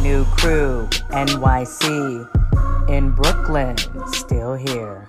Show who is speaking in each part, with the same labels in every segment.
Speaker 1: new crew, NYC, in Brooklyn, still here.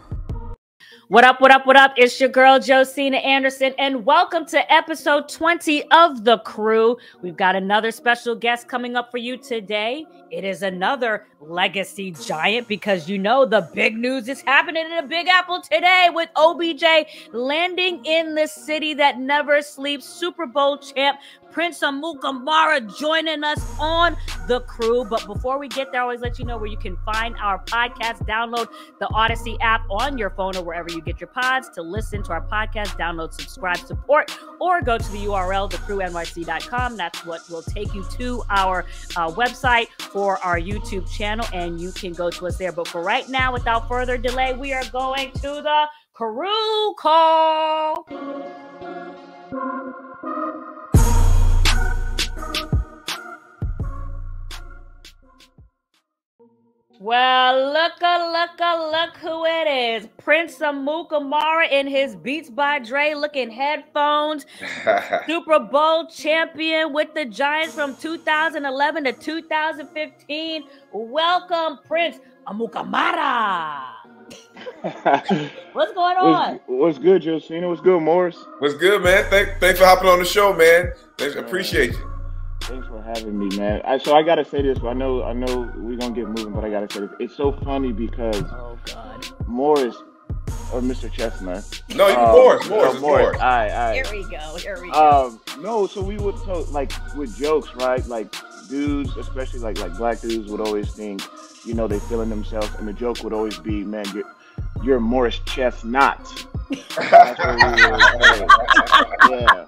Speaker 1: What up, what up, what up? It's your girl, Josina Anderson, and welcome to episode 20 of The Crew. We've got another special guest coming up for you today. It is another legacy giant because you know the big news is happening in the Big Apple today with OBJ landing in the city that never sleeps. Super Bowl champ Prince Amukamara joining us on The Crew. But before we get there, I always let you know where you can find our podcast. Download the Audacy app on your phone or wherever you get your pods to listen to our podcast. Download, subscribe, support, or go to the URL, thecrewnyc.com. That's what will take you to our website for our YouTube channel, and you can go to us there. But for right now, without further delay, we are going to the Crew Call. Well, look who it is. Prince Amukamara in his Beats by Dre looking headphones. Super Bowl champion with the Giants from 2011 to 2015. Welcome, Prince Amukamara. What's going on?
Speaker 2: What's good, Josina? What's good, Morris?
Speaker 3: What's good, man? Thanks for hopping on the show, man. Thanks, appreciate you.
Speaker 2: Thanks for having me, man. So I gotta say this. I know we're gonna get moving, but I gotta say this. It's so funny because Morris or Mr. Chestnut.
Speaker 3: No, Morris.
Speaker 2: All right.
Speaker 1: Here we go.
Speaker 2: No, so we would like with jokes, right? Like dudes, especially like black dudes, would always think, you know, they feeling themselves, and the joke would always be, man, you're Morris Chestnut. That's what we would say. Yeah.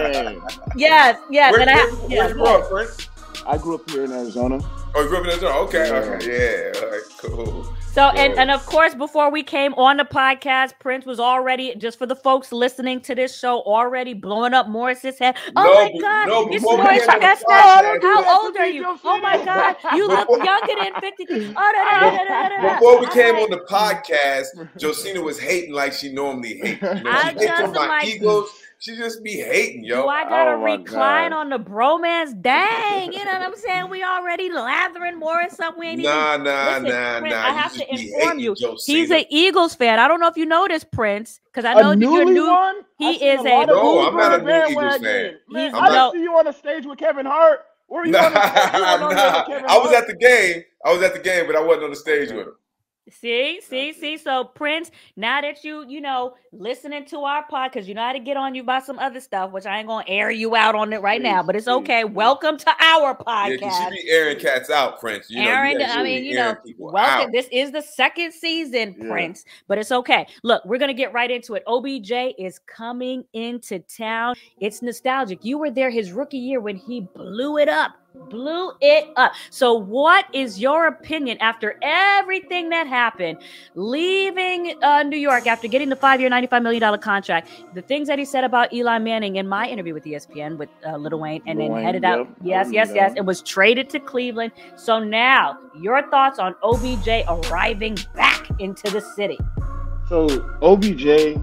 Speaker 2: Man.
Speaker 1: Yes.
Speaker 3: Where you from, Prince?
Speaker 2: I grew up here in Arizona.
Speaker 3: Oh, you grew up in Arizona? Okay. Yeah. All right, cool.
Speaker 1: So, and of course, before we came on the podcast, Prince was already, just for the folks listening to this show, already blowing up Morris's head. Oh my God, it's Morris Chestnut. How old are you? Oh my God, you look younger than 53.
Speaker 3: Before we came on the podcast, Josina was hating like she normally hates. You know, she hates on my egos. She just be hating, yo.
Speaker 1: I gotta recline on the bromance. Dang, you know what I'm saying? We already lathering Morris up. We ain't
Speaker 3: Nah.
Speaker 1: I have to inform you. He's an Eagles fan. I don't know if you know this, Prince, because I know
Speaker 2: you're
Speaker 1: new.
Speaker 2: One?
Speaker 1: He is a.
Speaker 3: No, I'm not a new Eagles fan.
Speaker 2: I see you on the stage with Kevin Hart. Where were you on the stage?
Speaker 3: I was at the game, but I wasn't on the stage with him.
Speaker 1: See. So Prince, now that you know, listening to our pod, because you know how to get on you about some other stuff, which I ain't gonna air you out on it right now, but it's okay. Welcome to our podcast.
Speaker 3: Yeah, she be airing cats out, Prince.
Speaker 1: Welcome. Out. This is the second season, Prince, but it's okay. Look, we're gonna get right into it. OBJ is coming into town. It's nostalgic. You were there his rookie year when he blew it up. So what is your opinion after everything that happened, leaving New York after getting the 5-year, $95 million contract, the things that he said about Eli Manning in my interview with ESPN with Lil Wayne, and then headed out. Yes. It was traded to Cleveland. So now your thoughts on OBJ arriving back into the city.
Speaker 2: So the OBJ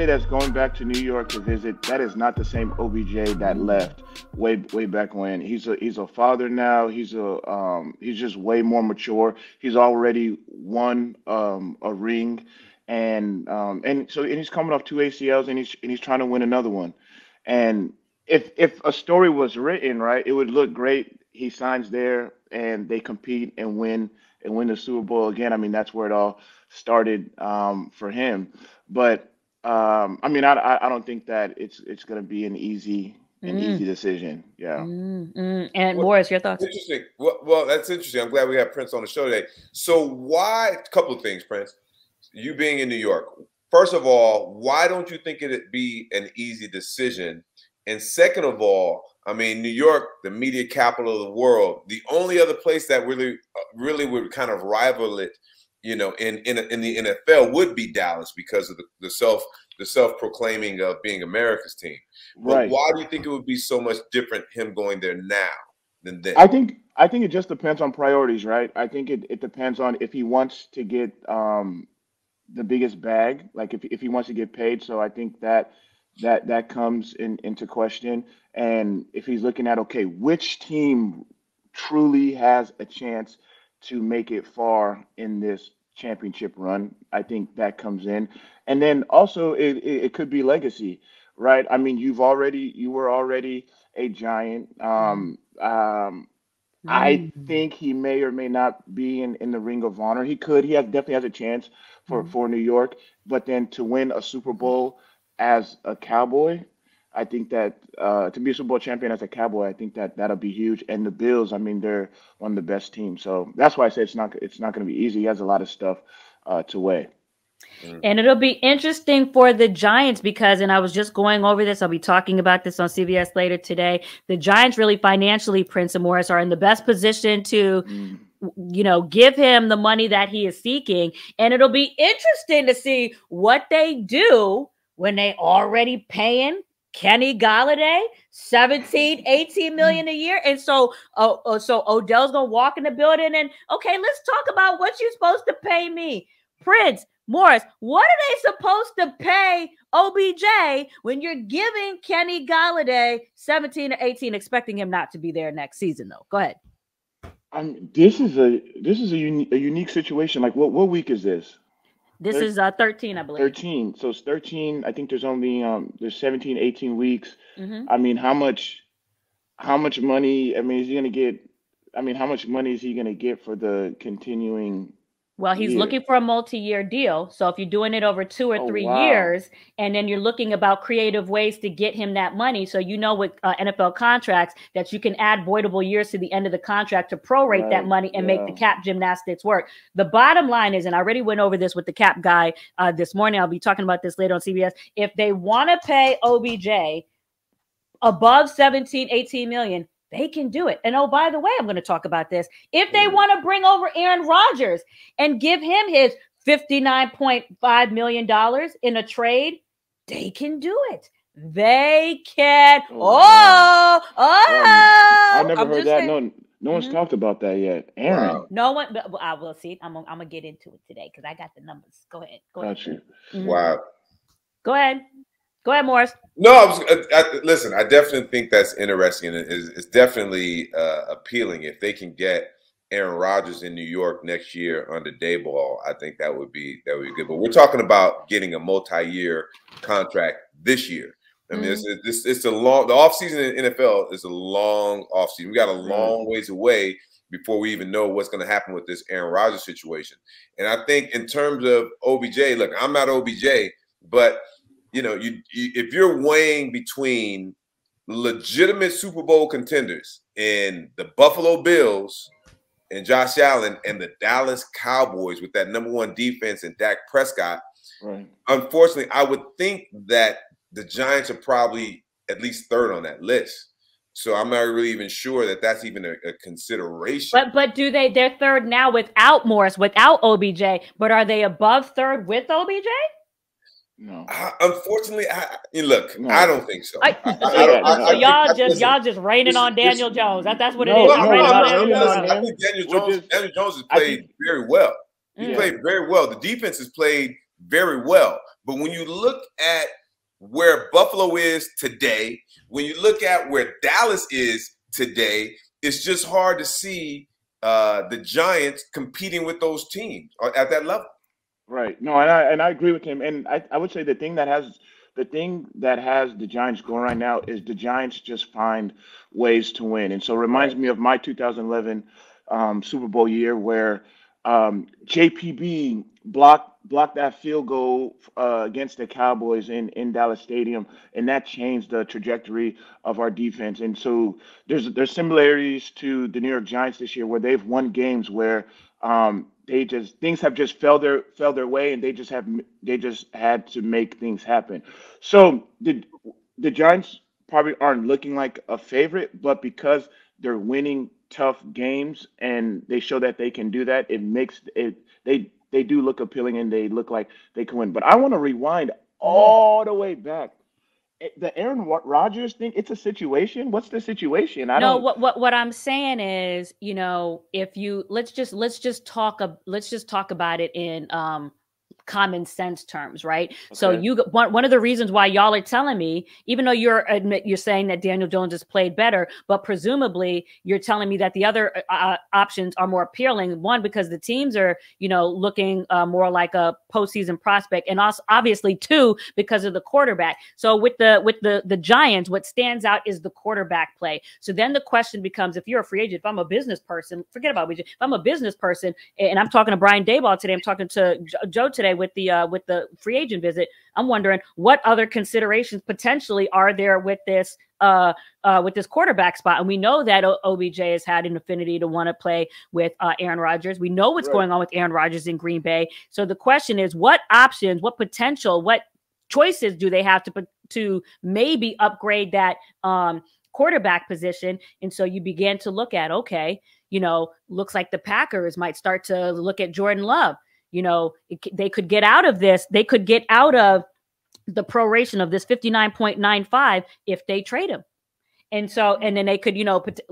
Speaker 2: that's going back to New York to visit, that is not the same OBJ that left way back when. He's a father now. He's just way more mature. He's already won a ring, and he's coming off 2 ACLs, and he's trying to win another one. And if a story was written right, it would look great. He signs there, and they compete and win the Super Bowl again. I mean, that's where it all started for him, but. I don't think that it's going to be an easy decision. Yeah.
Speaker 1: And Morris, your thoughts?
Speaker 3: Interesting. Well, that's interesting. I'm glad we have Prince on the show today. So why? A couple of things, Prince. You being in New York. First of all, why don't you think it'd be an easy decision? And second of all, I mean, New York, the media capital of the world, the only other place that really would kind of rival it, you know, in the NFL would be Dallas because of the self-proclaiming of being America's team. But why do you think it would be so much different him going there now than then?
Speaker 2: I think it just depends on priorities, right? I think it depends on if he wants to get the biggest bag, like if he wants to get paid. So I think that that comes into question. And if he's looking at, okay, which team truly has a chance to make it far in this championship run, I think that comes in. And then also it could be legacy, right? I mean, you were already a giant. I
Speaker 1: Mm.
Speaker 2: think he may or may not be in the Ring of Honor. He could. Definitely has a chance
Speaker 1: Mhm.
Speaker 2: for New York. But then to win a Super Bowl as a Cowboy, I think that to be a Super Bowl champion as a Cowboy, I think that that'll be huge. And the Bills, I mean, they're one of the best teams. So that's why I say it's not going to be easy. He has a lot of stuff to weigh.
Speaker 1: And it'll be interesting for the Giants because, and I was just going over this, I'll be talking about this on CBS later today. The Giants really financially, Prince and Morris, are in the best position to,
Speaker 2: Mm,
Speaker 1: give him the money that he is seeking. And it'll be interesting to see what they do when they already paying Kenny Galladay 17, 18 million a year. And so Odell's gonna walk in the building and, okay, let's talk about what you're supposed to pay me. Prince, Morris, what are they supposed to pay OBJ when you're giving Kenny Galladay 17 or 18, expecting him not to be there next season, though? Go ahead.
Speaker 2: this is a unique situation. Like what week is this?
Speaker 1: This is 13, I believe.
Speaker 2: 13. So it's 13. I think there's only there's 17, 18 weeks.
Speaker 1: Mm-hmm.
Speaker 2: I mean, how much money, I mean, is he going to get, I mean, how much money is he going to get for the continuing
Speaker 1: Well, he's
Speaker 2: year?
Speaker 1: looking for a multi-year deal. So if you're doing it over 2 or
Speaker 2: Oh,
Speaker 1: 3
Speaker 2: wow.
Speaker 1: years, and then you're looking about creative ways to get him that money. So with NFL contracts that you can add voidable years to the end of the contract to prorate that
Speaker 2: Right.
Speaker 1: money and make the
Speaker 2: Yeah.
Speaker 1: cap gymnastics work. The bottom line is, and I already went over this with the cap guy this morning. I'll be talking about this later on CBS. If they want to pay OBJ above 17, 18 million, they can do it. And oh, by the way, I'm going to talk about this. If they
Speaker 2: Mm.
Speaker 1: want to bring over Aaron Rodgers and give him his $59.5 million in a trade, they can do it. They can.
Speaker 2: Oh, wow. I
Speaker 1: Oh,
Speaker 2: never
Speaker 1: I'm
Speaker 2: heard
Speaker 1: just
Speaker 2: that.
Speaker 1: saying.
Speaker 2: No one's
Speaker 1: Mhm.
Speaker 2: talked about that yet. Aaron.
Speaker 3: Wow.
Speaker 1: No one, but I will see. I'm gonna get into it today because I got the numbers. Go ahead.
Speaker 2: Got you.
Speaker 1: Mhm.
Speaker 3: Wow.
Speaker 1: Go ahead. Go ahead, Morris.
Speaker 3: No, listen. I definitely think that's interesting, and it's definitely appealing if they can get Aaron Rodgers in New York next year under Dayball. I think that would be good. But we're talking about getting a multi-year contract this year. I mean,
Speaker 1: Mhm.
Speaker 3: it's a long. The offseason in NFL is a long offseason. We got a
Speaker 2: Right.
Speaker 3: long ways away before we even know what's going to happen with this Aaron Rodgers situation. And I think in terms of OBJ, look, I'm not OBJ, but you if you're weighing between legitimate Super Bowl contenders in the Buffalo Bills and Josh Allen and the Dallas Cowboys with that #1 defense and Dak Prescott,
Speaker 2: Right.
Speaker 3: unfortunately, I would think that the Giants are probably at least third on that list. So I'm not really even sure that that's even a consideration.
Speaker 1: But they're third now without Morris, without OBJ, but are they above third with OBJ?
Speaker 2: No.
Speaker 3: Unfortunately, look, I
Speaker 2: No.
Speaker 3: don't think so.
Speaker 2: Yeah,
Speaker 1: So
Speaker 2: no.
Speaker 1: y'all just raining on Daniel Jones. That's what it is.
Speaker 2: No,
Speaker 1: Y'all
Speaker 2: no, we're
Speaker 1: raining on
Speaker 2: not
Speaker 1: Daniel
Speaker 2: raining
Speaker 1: Jones.
Speaker 2: on
Speaker 3: I
Speaker 2: him.
Speaker 3: think Daniel
Speaker 2: We're
Speaker 3: Jones.
Speaker 2: just
Speaker 3: Daniel Jones has
Speaker 2: I
Speaker 3: played
Speaker 2: think
Speaker 3: very well. He
Speaker 2: yeah.
Speaker 3: played very well. The defense has played very well. But when you look at where Buffalo is today, when you look at where Dallas is today, it's just hard to see the Giants competing with those teams at that level.
Speaker 2: Right. No, and I agree with him. And I would say the thing that has the Giants going right now is the Giants just find ways to win. And so it reminds
Speaker 3: Right.
Speaker 2: me of my 2011 Super Bowl year where JPB blocked that field goal against the Cowboys in Dallas Stadium, and that changed the trajectory of our defense. And so there's similarities to the New York Giants this year where they've won games where they just things have just fell their way, and they just had to make things happen. So the Giants probably aren't looking like a favorite, but because they're winning tough games and they show that they can do that, it makes it they do look appealing and they look like they can win. But I want to rewind
Speaker 1: Mhm.
Speaker 2: all the way back. The Aaron Rodgers thing, it's a situation. What's the situation? I
Speaker 1: No,
Speaker 2: don't.
Speaker 1: what I'm saying is, if you let's just talk about it in common sense terms, right?
Speaker 2: Okay.
Speaker 1: So one of the reasons why y'all are telling me, even though you're saying that Daniel Jones has played better, but presumably you're telling me that the other options are more appealing. One, because the teams are, looking more like a postseason prospect, and also obviously two, because of the quarterback. So with the Giants, what stands out is the quarterback play. So then the question becomes, if you're a free agent, if I'm a business person, forget about OBJ. If I'm a business person, and I'm talking to Brian Dayball today, I'm talking to Joe today with the free agent visit, I'm wondering what other considerations potentially are there with this quarterback spot. And we know that OBJ has had an affinity to want to play with Aaron Rodgers. We know what's going on with Aaron Rodgers in Green Bay. So the question is, what options, what potential, what choices do they have to maybe upgrade that quarterback position? And so you begin to look at, okay, looks like the Packers might start to look at Jordan Love. They could get out of this. They could get out of the proration of this 59.95 if they trade him. And so, and then they could,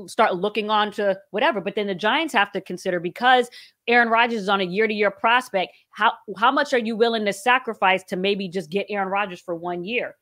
Speaker 1: start looking on to whatever. But then the Giants have to consider, because Aaron Rodgers is on a year-to-year prospect, how much are you willing to sacrifice to maybe just get Aaron Rodgers for 1 year?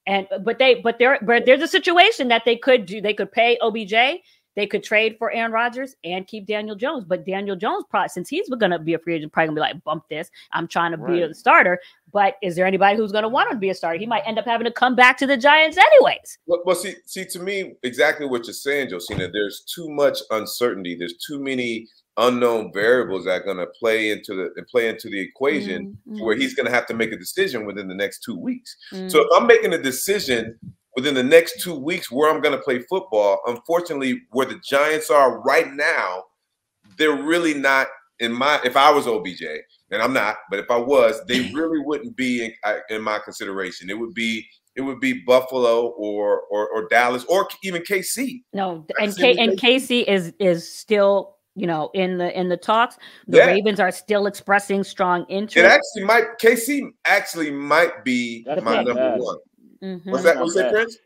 Speaker 1: But there's a situation that they could do. They could pay OBJ. They could trade for Aaron Rodgers and keep Daniel Jones. But Daniel Jones, probably, since he's going to be a free agent, probably going to be like, bump this. I'm trying to be a starter. But is there anybody who's going to want him to be a starter? He might end up having to come back to the Giants anyways.
Speaker 3: Well, see, to me, exactly what you're saying, Josina, there's too much uncertainty. There's too many unknown variables that are going to play into the equation, to where he's going to have to make a decision within the next 2 weeks. So if I'm making a decision within the next 2 weeks where I'm going to play football, unfortunately, where the Giants are right now, they're really not if I was OBJ, and I'm not, but if I was, they really wouldn't be in my consideration. It would be Buffalo or Dallas or even KC.
Speaker 1: No, and KC is still, in the talks. The Ravens are still expressing strong interest.
Speaker 3: KC actually might be my number one. What's that? What's that, Prince?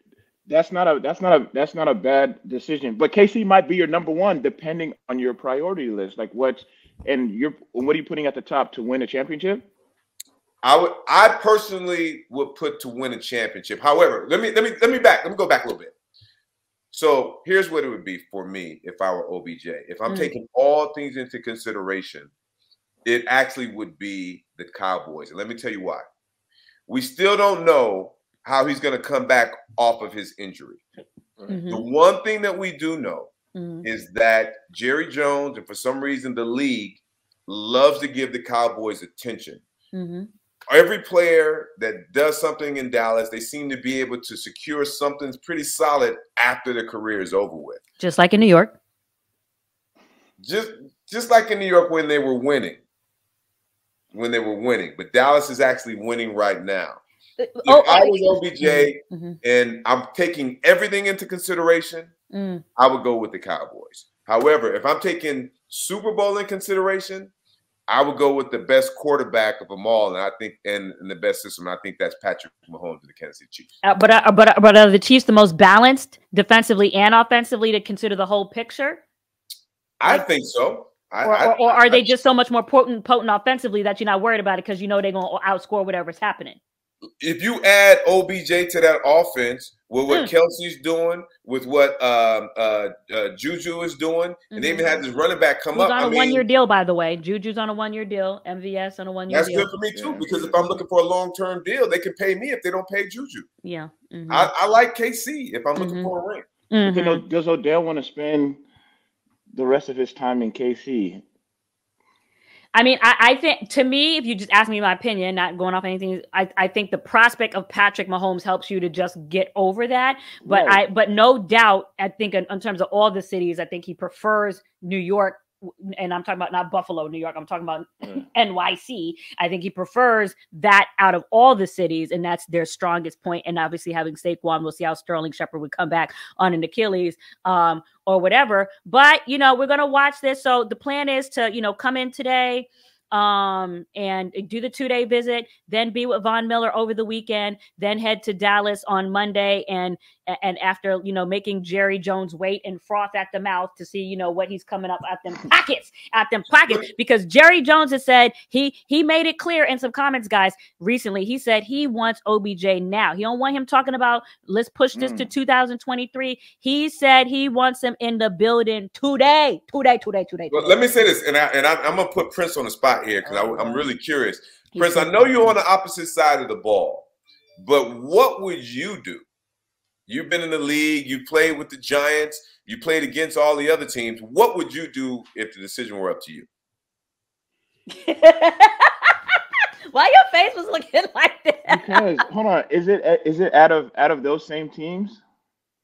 Speaker 2: That's not a bad decision. But KC might be your number one, depending on your priority list. Like what are you putting at the top to win a championship?
Speaker 3: I personally would put to win a championship. However, let me go back a little bit. So here's what it would be for me if I were OBJ. If I'm taking all things into consideration, it actually would be the Cowboys. And let me tell you why. We still don't know how he's going to come back off of his injury. The one thing that we do know is that Jerry Jones, and for some reason the league, loves to give the Cowboys attention. Every player that does something in Dallas, they seem to be able to secure something pretty solid after their career is over with.
Speaker 1: Just like in New York.
Speaker 3: Just like in New York when they were winning. But Dallas is actually winning right now. If I was OBJ and I'm taking everything into consideration, I would go with the Cowboys. However, if I'm taking Super Bowl in consideration, I would go with the best quarterback of them all, and I think, and the best system. I think that's Patrick Mahomes and the Kansas City Chiefs.
Speaker 1: But are the Chiefs the most balanced defensively and offensively to consider the whole picture?
Speaker 3: I think so.
Speaker 1: Or are they just so much more potent offensively that you're not worried about it because you know they're going to outscore whatever's happening?
Speaker 3: If you add OBJ to that offense with what Kelsey's doing, with what Juju is doing, and they even had this running back come up.
Speaker 1: On a 1 year deal, by the way. Juju's on a 1 year deal. MVS on a 1 year deal.
Speaker 3: That's good for me too, because if I'm looking for a long-term deal, they can pay me if they don't pay Juju.
Speaker 1: Yeah.
Speaker 3: I like KC if I'm looking for a ring.
Speaker 2: Does Odell want to spend the rest of his time in KC?
Speaker 1: I mean, I think, to me, if you just ask me my opinion, not going off anything, I think the prospect of Patrick Mahomes helps you to just get over that. But but no doubt, I think in terms of all the cities, I think he prefers New York. And I'm talking about not Buffalo, New York. I'm talking about NYC. I think he prefers that out of all the cities, and that's their strongest point. And obviously having Saquon, we'll see how Sterling Shepard would come back on an Achilles or whatever. But, we're going to watch this. So the plan is to, come in today, and do the 2-day visit, then be with Von Miller over the weekend, then head to Dallas on Monday, and after, you know, making Jerry Jones wait and froth at the mouth to see, you know, what he's coming up at them pockets, because Jerry Jones has said he made it clear in some comments, guys, recently. He said he wants OBJ now. He don't want him talking about let's push this to 2023. He said he wants him in the building today. Well,
Speaker 3: let me say this, and I'm gonna put Prince on the spot here because I'm really curious. Prince, I know you're on the opposite side of the ball, but what would you do? You've been in the league, you played with the Giants, you played against all the other teams. What would you do if the decision were up to you?
Speaker 1: Why your face was looking like that?
Speaker 2: Because hold on, is it out of those same teams?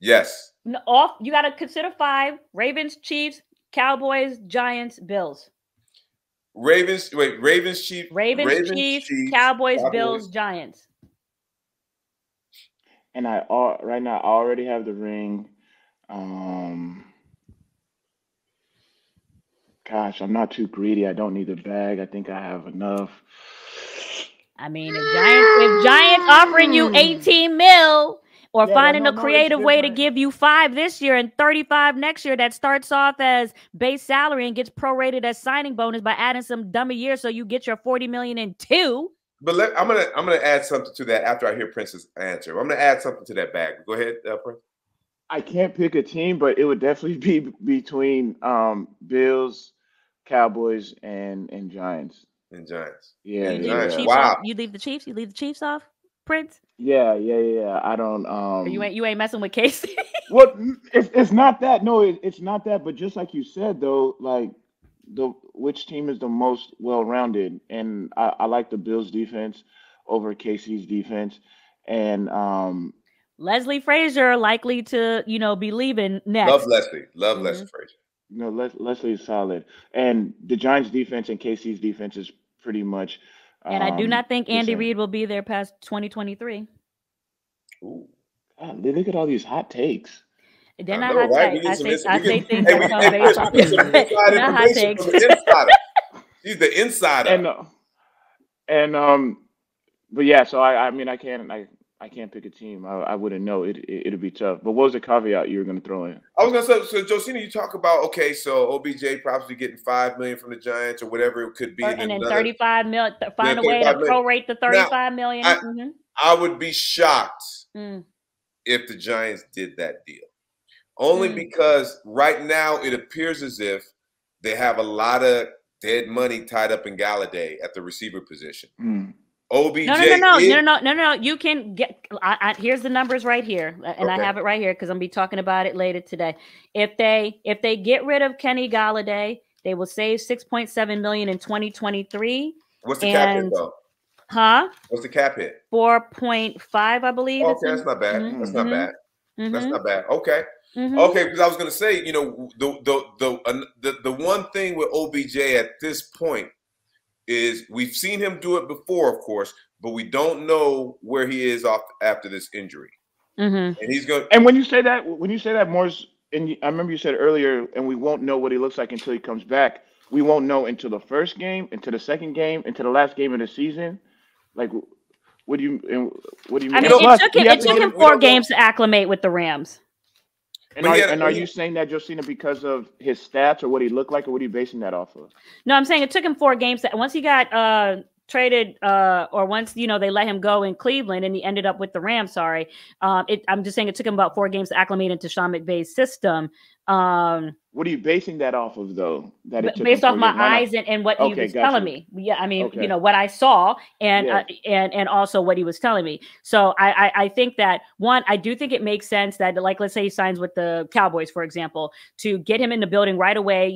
Speaker 3: Yes.
Speaker 1: No, you got to consider 5: Ravens, Chiefs, Cowboys, Giants, Bills.
Speaker 3: Ravens, Chiefs,
Speaker 1: Cowboys, Bills, Giants.
Speaker 2: And right now I already have the ring. Gosh, I'm not too greedy. I don't need the bag. I think I have enough.
Speaker 1: I mean, if Giants offering you 18 mil or finding a creative way to give you 5 this year and 35 next year, that starts off as base salary and gets prorated as signing bonus by adding some dummy years, so you get your 40 million in 2.
Speaker 3: But I'm gonna add something to that after I hear Prince's answer. I'm gonna add something to that bag. Go ahead, Prince.
Speaker 2: I can't pick a team, but it would definitely be between Bills, Cowboys, and Giants.
Speaker 3: And Giants.
Speaker 2: Yeah,
Speaker 1: you
Speaker 2: yeah.
Speaker 1: Wow. You leave the Chiefs? You leave the Chiefs off, Prince?
Speaker 2: Yeah. I don't.
Speaker 1: You ain't messing with Casey.
Speaker 2: Well, it's not that. No, it's not that. But just like you said, though, like which team is the most well-rounded, and I like the Bills' defense over Casey's defense, and
Speaker 1: Leslie Frazier likely to be leaving next.
Speaker 3: Love Leslie Frazier.
Speaker 2: No, Leslie is solid, and the Giants' defense and Casey's defense is pretty much.
Speaker 1: And I do not think Andy Reid will be there past 2023.
Speaker 2: Ooh, God, look at all these hot takes.
Speaker 1: They're not hot takes. I say things that come based off. Not hot takes.
Speaker 3: He's the insider.
Speaker 2: But yeah. So I mean, I can't pick a team. I wouldn't know. It'd be tough. But what was the caveat you were going to throw in?
Speaker 3: I was going to say, so Josina, you talk about, okay, so OBJ probably getting $5 million from the Giants or whatever it could be.
Speaker 1: And then 35 million, find a way to prorate the 35 million.
Speaker 3: I would be shocked if the Giants did that deal. Only because right now it appears as if they have a lot of dead money tied up in Galladay at the receiver position. OBJ.
Speaker 1: No. You can get. Here's the numbers right here, and I have it right here because I'm gonna be talking about it later today. If they get rid of Kenny Galladay, they will save $6.7 million in 2023.
Speaker 3: What's the cap hit though?
Speaker 1: Huh?
Speaker 3: What's the cap hit?
Speaker 1: 4.5, I believe.
Speaker 3: Okay, that's not bad. That's not bad. That's not bad. Okay. Okay, because I was gonna say, the one thing with OBJ at this point is we've seen him do it before, of course, but we don't know where he is off after this injury. And he's going.
Speaker 2: And when you say that, Morris, and I remember you said earlier, and we won't know what he looks like until he comes back. We won't know until the first game, until the second game, until the last game of the season. Like, what do you mean?
Speaker 1: I mean, it took him 4 games to acclimate with the Rams.
Speaker 2: And are you saying that, Josina, because of his stats or what he looked like, or what are you basing that off of?
Speaker 1: No, I'm saying it took him 4 games. Once he got traded, or once they let him go in Cleveland, and he ended up with the Rams. Sorry, I'm just saying it took him about 4 games to acclimate into Sean McVay's system.
Speaker 2: What are you basing that off of, though? That it
Speaker 1: based off my eyes and what he was telling me. Yeah, I mean, what I saw and also what he was telling me. So I think that, one, I do think it makes sense that, like, let's say he signs with the Cowboys, for example, to get him in the building right away.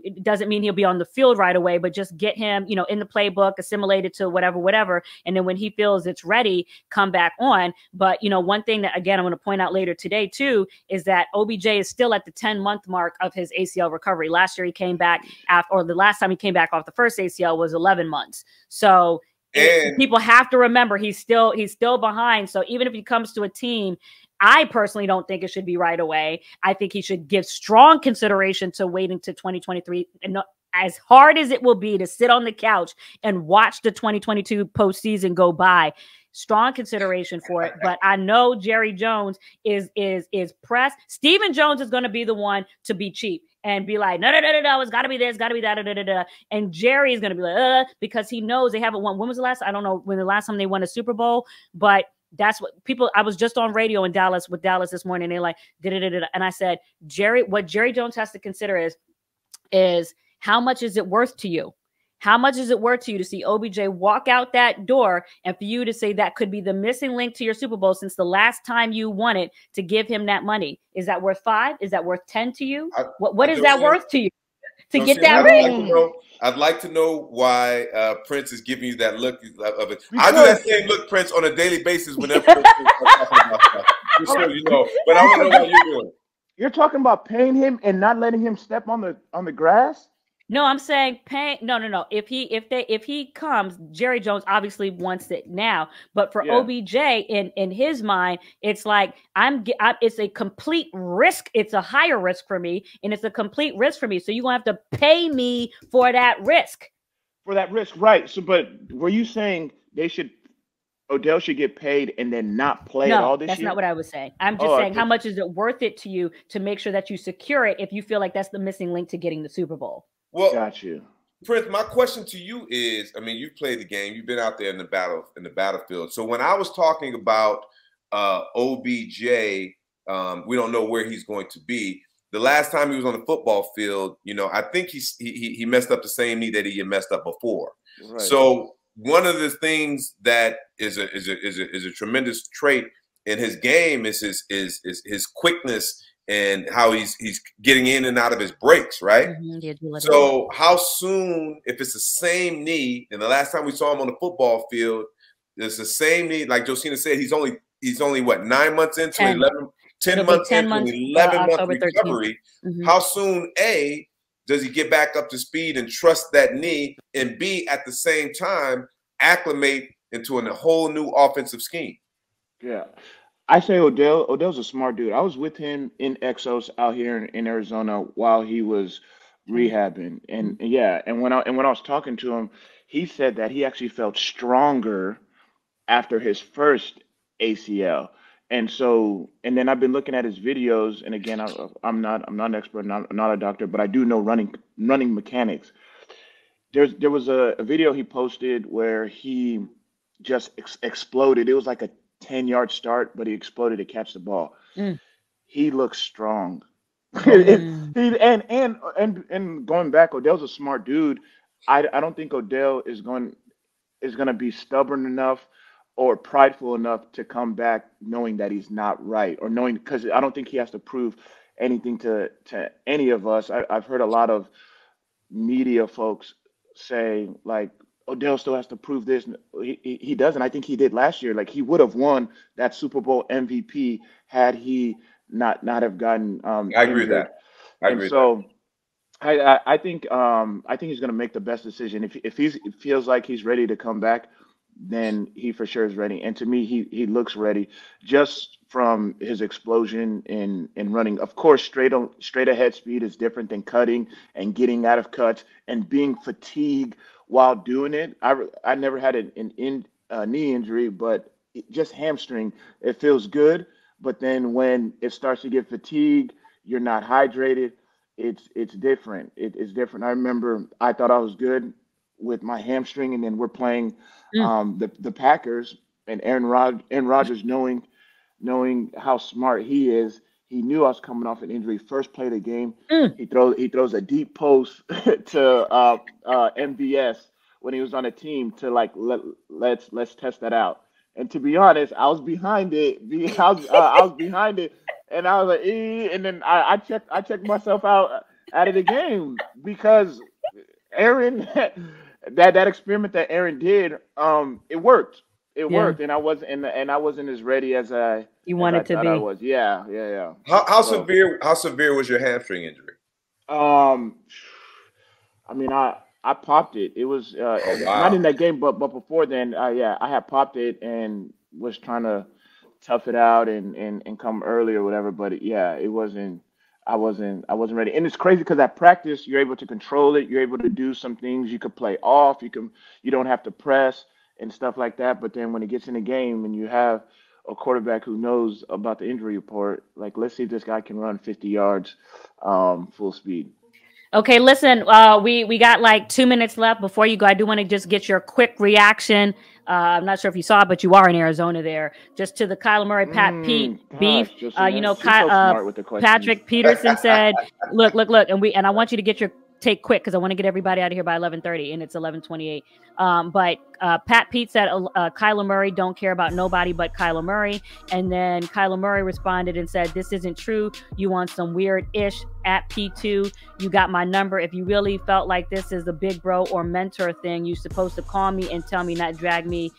Speaker 1: It doesn't mean he'll be on the field right away, but just get him, in the playbook, assimilated to whatever. And then when he feels it's ready, come back on. But, one thing that, again, I'm going to point out later today, too, is that OBJ is still at the 10-month mark of his ACL recovery. Last year he came back the last time he came back off the first ACL was 11 months. So people have to remember he's still behind. So even if he comes to a team, I personally don't think it should be right away. I think he should give strong consideration to waiting to 2023. And as hard as it will be to sit on the couch and watch the 2022 postseason go by, strong consideration for it. But I know Jerry Jones is pressed. Stephen Jones is going to be the one to be cheap and be like, no, it's got to be this, got to be that, And Jerry is going to be like, because he knows they haven't won. When was the last? I don't know when the last time they won a Super Bowl, but that's what people. I was just on radio in Dallas with Dallas this morning. And they're like, and I said, what Jerry Jones has to consider is how much is it worth to you? How much is it worth to you to see OBJ walk out that door and for you to say that could be the missing link to your Super Bowl since the last time you won it, to give him that money? Is that worth 5? Is that worth 10 to you? What is that worth to you to get that ring?
Speaker 3: I'd like to know why Prince is giving you that look of it. I do that same look, Prince, on a daily basis whenever Prince is talking about stuff. Just so you know. But I want to know what you're doing.
Speaker 2: You're talking about paying him and not letting him step on the grass?
Speaker 1: No, I'm saying pay. No. If he comes, Jerry Jones obviously wants it now. But for OBJ, in his mind, it's like it's a complete risk. It's a higher risk for me, and it's a complete risk for me. So you're gonna have to pay me for that risk.
Speaker 2: For that risk, right? So, but were you saying Odell should get paid and then not play at all this year?
Speaker 1: That's not what I was saying. I'm just saying, how much is it worth it to you to make sure that you secure it if you feel like that's the missing link to getting the Super Bowl?
Speaker 3: Well,
Speaker 2: got you,
Speaker 3: Prince. My question to you is: I mean, you've played the game, you've been out there in the battlefield. So when I was talking about OBJ, we don't know where he's going to be. The last time he was on the football field, I think he messed up the same knee that he had messed up before. Right. So one of the things that is a tremendous trait in his game is his quickness and how he's getting in and out of his breaks, right?
Speaker 1: Mm-hmm.
Speaker 3: So how soon, if it's the same knee, and the last time we saw him on the football field, it's the same knee, like Josina said, he's only what, 9 months into 10 months into an 11-month recovery. Mm-hmm. How soon, A, does he get back up to speed and trust that knee, and B, at the same time, acclimate into a whole new offensive scheme?
Speaker 2: Yeah. I say Odell's a smart dude. I was with him in Exos out here in Arizona while he was rehabbing. And when I was talking to him, he said that he actually felt stronger after his first ACL. And then I've been looking at his videos, and again, I'm not an expert, not a doctor, but I do know running mechanics. There was a video he posted where he just exploded. It was like a 10-yard start, but he exploded to catch the ball. He looks strong. And going back, Odell's a smart dude. I don't think Odell is going to be stubborn enough or prideful enough to come back knowing that he's not right, or knowing, because I don't think he has to prove anything to any of us. I've heard a lot of media folks say, like, Odell still has to prove this. He doesn't. I think he did last year. Like, he would have won that Super Bowl MVP had he not have gotten
Speaker 3: I agree with that.
Speaker 2: I think he's going to make the best decision. If he feels like he's ready to come back, then he for sure is ready. And to me, he looks ready just from his explosion in running. Of course, straight ahead speed is different than cutting and getting out of cuts and being fatigued while doing it. I never had a knee injury, but just hamstring, it feels good. But then when it starts to get fatigued, you're not hydrated. It's different. It's different. I remember I thought I was good with my hamstring, and then we're playing the Packers, and Aaron Rodgers, knowing how smart he is, he knew I was coming off an injury. First play of the game, he throws a deep post to MVS when he was on a team to, like, let's test that out. And to be honest, I was behind it. I was behind it, and I was like, and then I checked myself out of the game because Aaron, that experiment that Aaron did, it worked. It worked, and I wasn't as ready as I
Speaker 1: wanted to be.
Speaker 2: I was. Yeah.
Speaker 3: How severe was your hamstring injury?
Speaker 2: I mean, I popped it. It was not in that game, but before then, I had popped it and was trying to tough it out and come early or whatever. But yeah, it wasn't. I wasn't ready. And it's crazy because at practice you're able to control it. You're able to do some things. You could play off. You don't have to press and stuff like that. But then when it gets in the game and you have a quarterback who knows about the injury report, like let's see if this guy can run 50 yards full speed.
Speaker 1: Okay, listen, we got like 2 minutes left before you go. I do want to just get your quick reaction. I'm not sure if you saw it, but you are in Arizona there. Just to the Kyler Murray, Pete beef. Patrick Peterson said, look, and I want you to get your take quick because I want to get everybody out of here by 11:30, and it's 11:28. But Pat Pete said Kyler Murray don't care about nobody but Kyler Murray, and then Kyler Murray responded and said, "This isn't true. You want some weird ish at P2. You got my number. If you really felt like this is a big bro or mentor thing, you're supposed to call me and tell me, not drag me,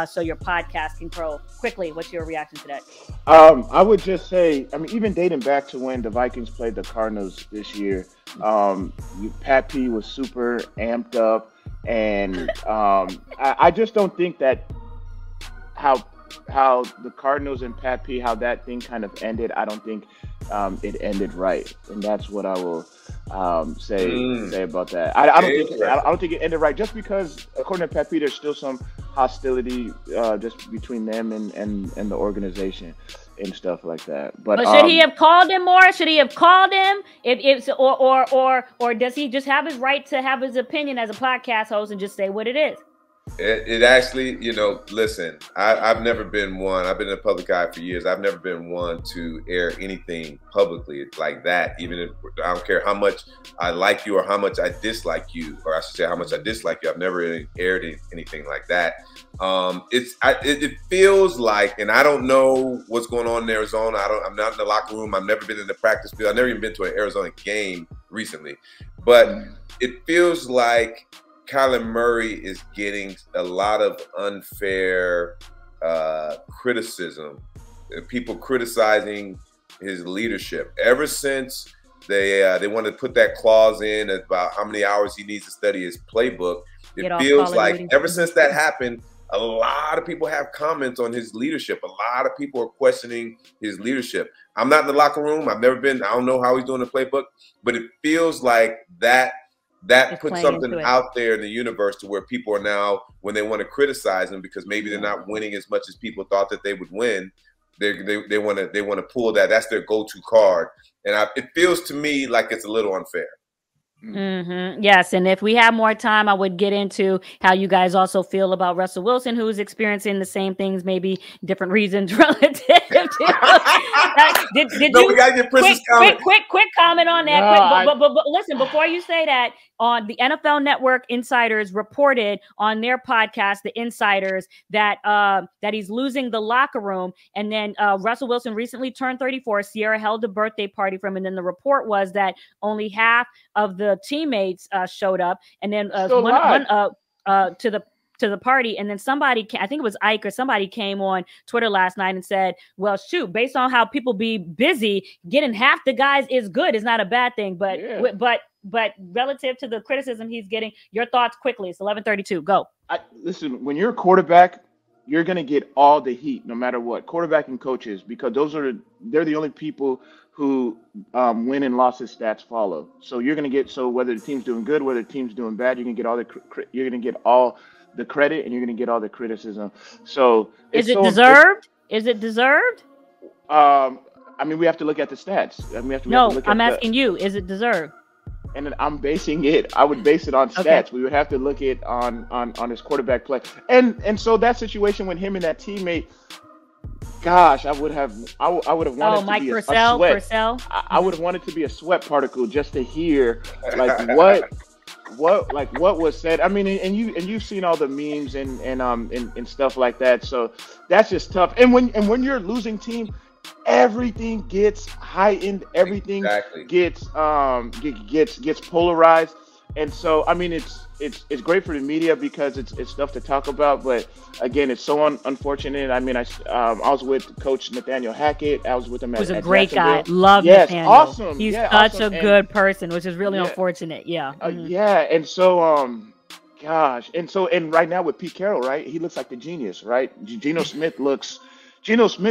Speaker 1: so your podcast can grow." Quickly, what's your reaction to that?
Speaker 2: I would just say, I mean, even dating back to when the Vikings played the Cardinals this year, Pat P was super amped up, and I just don't think that how the Cardinals and Pat P, how that thing kind of ended. I don't think it ended right, and that's what I will say about that. I don't think it ended right, just because according to Pat P, there's still some hostility just between them and the organization and stuff like that. But
Speaker 1: should he have called him more? Should he have called him? Or does he just have his right to have his opinion as a podcast host and just say what it is?
Speaker 3: It actually, listen, I've never been one. I've been a public eye for years. I've never been one to air anything publicly like that. Even if I don't care how much I like you or how much I dislike you, or I should say how much I dislike you. I've never really aired anything like that. It feels like, and I don't know what's going on in Arizona. I'm not in the locker room. I've never been in the practice field. I've never even been to an Arizona game recently, but it feels like Kyler Murray is getting a lot of unfair criticism. People criticizing his leadership ever since they wanted to put that clause in about how many hours he needs to study his playbook. It feels like ever since that happened, a lot of people have comments on his leadership. A lot of people are questioning his leadership. I'm not in the locker room. I've never been. I don't know how he's doing the playbook, but it feels like that puts something out there in the universe to where people are now, when they want to criticize him because maybe they're not winning as much as people thought that they would win, they want to pull that. That's their go-to card, and it feels to me like it's a little unfair.
Speaker 1: Mm-hmm. Yes, and if we have more time, I would get into how you guys also feel about Russell Wilson, who is experiencing the same things, maybe different reasons relative to. Did you?
Speaker 3: We gotta get Prince's comment.
Speaker 1: Quick comment on that. No, but listen, before you say that, on the NFL Network, insiders reported on their podcast, The Insiders, that he's losing the locker room. And then Russell Wilson recently turned 34. Sierra held a birthday party for him, and then the report was that only half of the teammates showed up, and then one to the party, and then somebody, I think it was Ike or somebody, came on Twitter last night and said, well, shoot, based on how people be busy, getting half the guys is good. It's not a bad thing, but relative to the criticism he's getting, your thoughts quickly. It's 11:32. Go.
Speaker 2: Listen, when you're a quarterback, you're going to get all the heat no matter what. Quarterback and coaches, because they're the only people who win and losses stats follow. So you're going to get, whether the team's doing good, whether the team's doing bad, you're going to get all the credit and you're going to get all the criticism. So
Speaker 1: is it deserved? Is it deserved?
Speaker 2: I mean, we have to look at the stats.
Speaker 1: I'm asking you, is it deserved?
Speaker 2: And then I would base it on stats. Okay. We would have to look at on his quarterback play. And so that situation with him and that teammate, gosh, I would have wanted
Speaker 1: Mike
Speaker 2: to be
Speaker 1: Purcell,
Speaker 2: a sweat. I would have wanted to be a sweat particle just to hear like what was said. I mean, and you've seen all the memes and stuff like that. So that's just tough. And when you're a losing team, everything gets heightened. Everything gets polarized. And so, I mean, it's great for the media because it's stuff to talk about. But again, it's so unfortunate. I mean, I was with Coach Nathaniel Hackett. I was with him. He was
Speaker 1: a great guy. Love Nathaniel.
Speaker 2: Awesome.
Speaker 1: He's such a good person, which is really unfortunate. Yeah.
Speaker 2: Yeah. And so, gosh. And right now with Pete Carroll, right? He looks like the genius, right? Geno Smith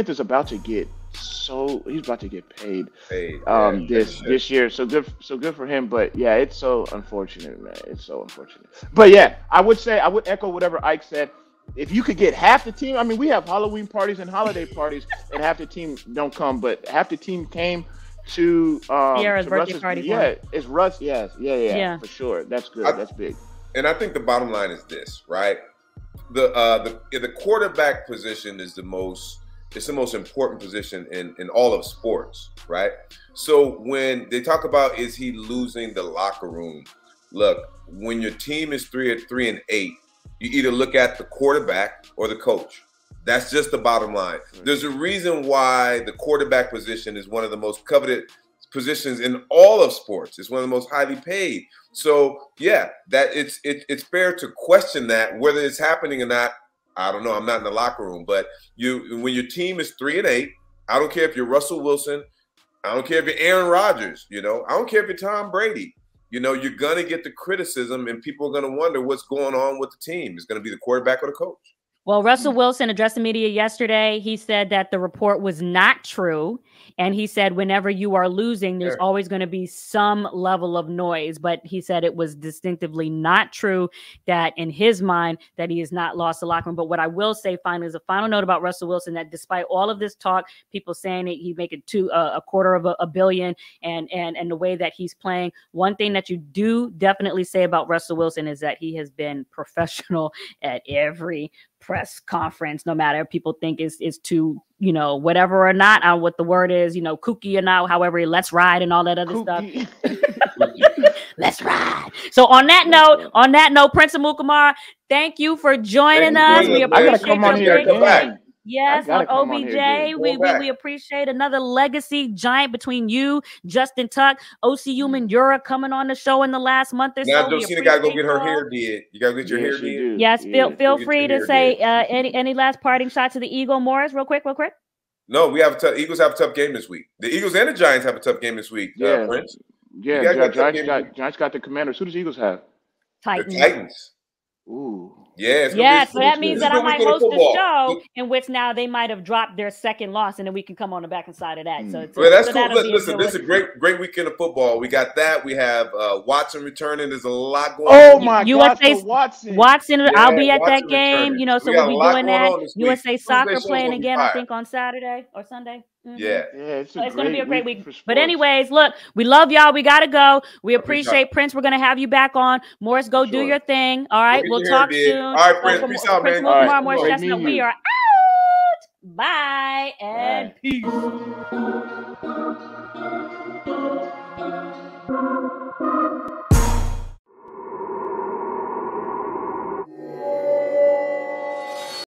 Speaker 2: is about to get he's about to get paid.
Speaker 3: Yeah,
Speaker 2: This year. So good for him. But yeah, it's so unfortunate, man. It's so unfortunate. But yeah, I would echo whatever Ike said. If you could get half the team, I mean, we have Halloween parties and holiday parties, and half the team don't come, but half the team came to
Speaker 1: Sierra's
Speaker 2: to
Speaker 1: birthday
Speaker 2: Russ's,
Speaker 1: party.
Speaker 2: Yeah, it's Russ. Yeah, for sure. That's good. That's big.
Speaker 3: And I think the bottom line is this, right? The quarterback position is the most important position in all of sports, right? So when they talk about is he losing the locker room, look, when your team is 3-8, you either look at the quarterback or the coach. That's just the bottom line. There's a reason why the quarterback position is one of the most coveted positions in all of sports. It's one of the most highly paid. So yeah, that it's fair to question that whether it's happening or not. I don't know. I'm not in the locker room, but when your team is 3-8, I don't care if you're Russell Wilson. I don't care if you're Aaron Rodgers. I don't care if you're Tom Brady. You're gonna get the criticism, and people are gonna wonder what's going on with the team. It's gonna be the quarterback or the coach.
Speaker 1: Well, Russell Wilson addressed the media yesterday. He said that the report was not true. And he said whenever you are losing, there's always going to be some level of noise. But he said it was distinctively not true that in his mind that he has not lost the locker room. But what I will say finally is a final note about Russell Wilson, that despite all of this talk, people saying that he make it to a quarter of a billion and the way that he's playing, one thing that you do definitely say about Russell Wilson is that he has been professional at every press conference, no matter if people think is too, whatever or not, what the word is, kooky or not, however, let's ride and all that other stuff. Let's ride. So on that note, Prince Amukamara, thank you for joining us. We appreciate your Yes, on OBJ. We appreciate another legacy giant between you, Justin Tuck, OC Human Yura coming on the show in the last month or so.
Speaker 3: Now Josina gotta go get her hair did. You gotta get your hair did.
Speaker 1: Yes, feel free to say any last parting shots to the Eagle, Morris, real quick.
Speaker 3: No, Eagles have a tough game this week. The Eagles and the Giants have a tough game this week. Prince.
Speaker 2: Yeah, Giants got the Commanders. Who does Eagles have?
Speaker 1: Titans.
Speaker 3: The Titans.
Speaker 2: Ooh.
Speaker 3: Yeah,
Speaker 1: so that means that I might host a show in which now they might have dropped their second loss, and then we can come on the back and side of that. So
Speaker 3: that's cool. Listen, this is a great weekend of football. We got that. We have Watson returning. There's a lot going on.
Speaker 2: Oh my gosh,
Speaker 1: Watson. I'll be at that game. So we'll be doing that. USA soccer playing again, I think, on Saturday or Sunday.
Speaker 3: Mm-hmm. Yeah,
Speaker 2: it's
Speaker 1: going to be a great week. But anyways, look, we love y'all. We got to go. We appreciate Prince. We're going to have you back on. Morris, go do your thing. All right, we'll talk soon.
Speaker 3: All right, Prince. Peace out, man.
Speaker 1: Morris Chestnut. We are out. Bye and peace.